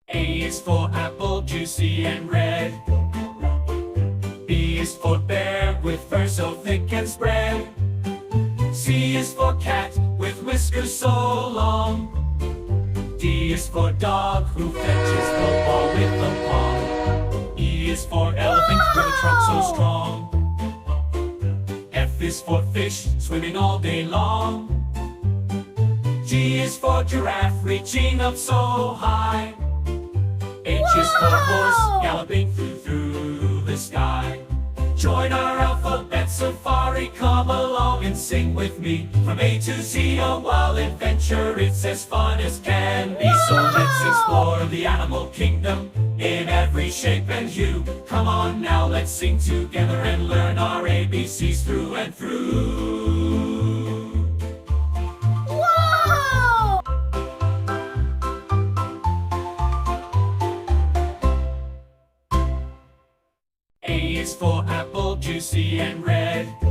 A is for apple, juicy and red. B is for bear, with fur so thick and spread. C is for cat, with whiskers so long. D is for dog, who fetches the ball with the paw. E is for elephant, with a trunk so strong. F is for fish, swimming all day long. G is for giraffe, reaching up so high. H is for horse, galloping through the sky. Join our alphabet safari, come along and sing with me. From A to Z, a wild adventure, it's as fun as can be. So let's explore the animal kingdom in every shape and hue. Come on now, let's sing together and learn our ABCs through and through. A is for apple, juicy and red. B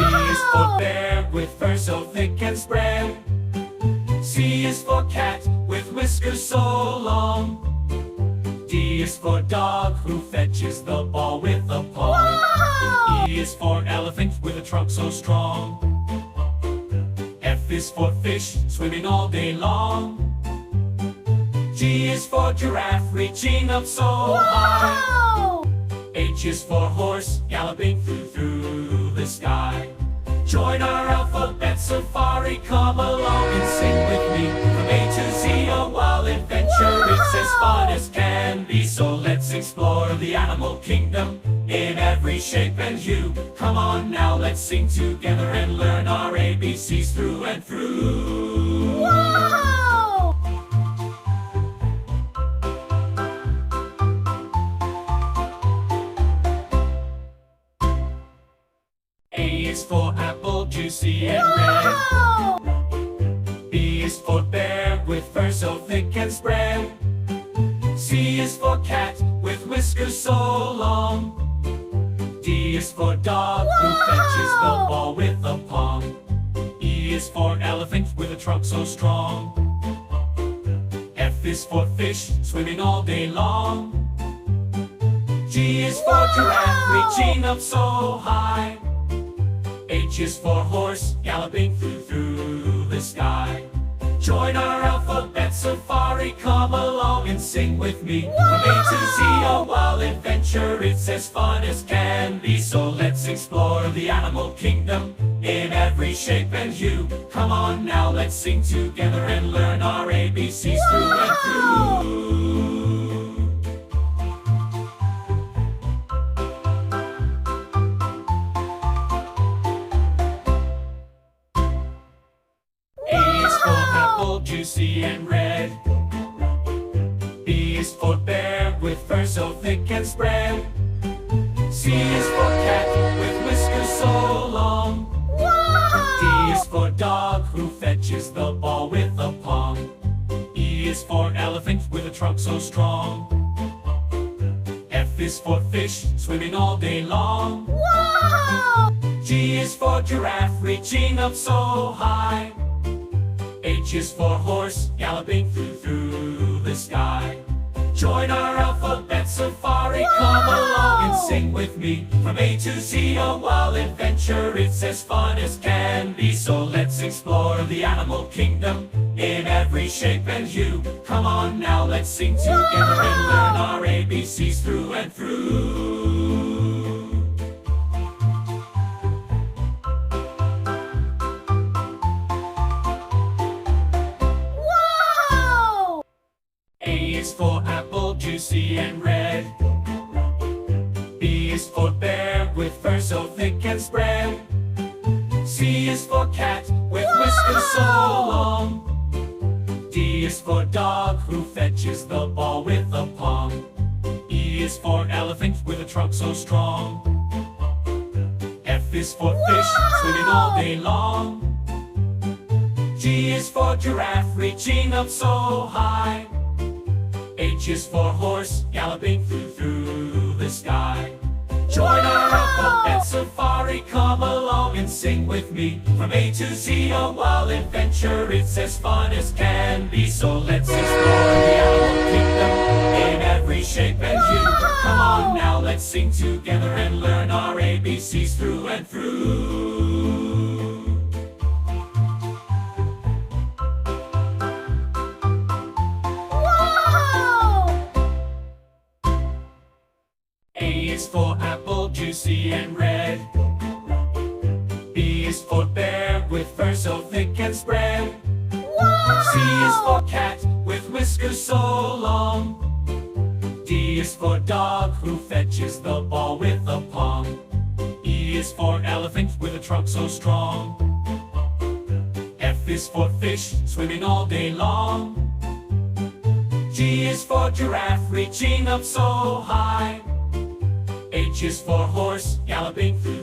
is for bear, with fur so thick and spread. C is for cat, with whiskers so long. D is for dog, who fetches the ball with a paw. E is for elephant, with a trunk so strong. F is for fish, swimming all day long. G is for giraffe, reaching up so high. H is for horse, galloping through the sky. Join our alphabet safari, come along and sing with me. From A to Z, a wild adventure, it's as fun as can be. So let's explore the animal kingdom in every shape and hue. Come on now, let's sing together and learn our ABCs through and through. A is for apple, juicy and red. B is for bear, with fur so thick and spread. C is for cat, with whiskers so long. D is for dog, who fetches the ball with a paw. E is for elephant, with a trunk so strong. F is for fish, swimming all day long. G is for giraffe, reaching up so high. H is for horse, galloping through the sky. Join our alphabet safari, come along and sing with me. From A to Z, a wild adventure, it's as fun as can be. So let's explore the animal kingdom in every shape and hue. Come on now, let's sing together and learn our ABCs through and through. Juicy and red. B is for bear, with fur so thick and spread. C is for cat, with whiskers so long. D is for dog, who fetches the ball with a paw. E is for elephant, with a trunk so strong. F is for fish, swimming all day long. G is for giraffe, reaching up so high. H is for horse, galloping through the sky. Join our alphabet safari, come along and sing with me. From A to Z, a wild adventure, it's as fun as can be. So let's explore the animal kingdom in every shape and hue. Come on now, let's sing together and learn our ABCs through and through. A is for apple, juicy and red. B is for bear, with fur so thick and spread. C is for cat, with whiskers so long. D is for dog, who fetches the ball with a paw. E is for elephant, with a trunk so strong. F is for fish, swimming all day long. G is for giraffe, reaching up so high. H is for horse, galloping through the sky. Join our alphabet safari, come along and sing with me. From A to Z, a wild adventure, it's as fun as can be. So let's explore the Let's sing together and learn our ABCs through and through. Whoa! A is for apple, juicy and red. B is for bear, with fur so thick and spread. Whoa! C is for cat, with whiskers so long. D is for dog, who fetches the ball with a pong. E is for elephant, with a trunk so strong. F is for fish, swimming all day long. G is for giraffe, reaching up so high. H is for horse, galloping through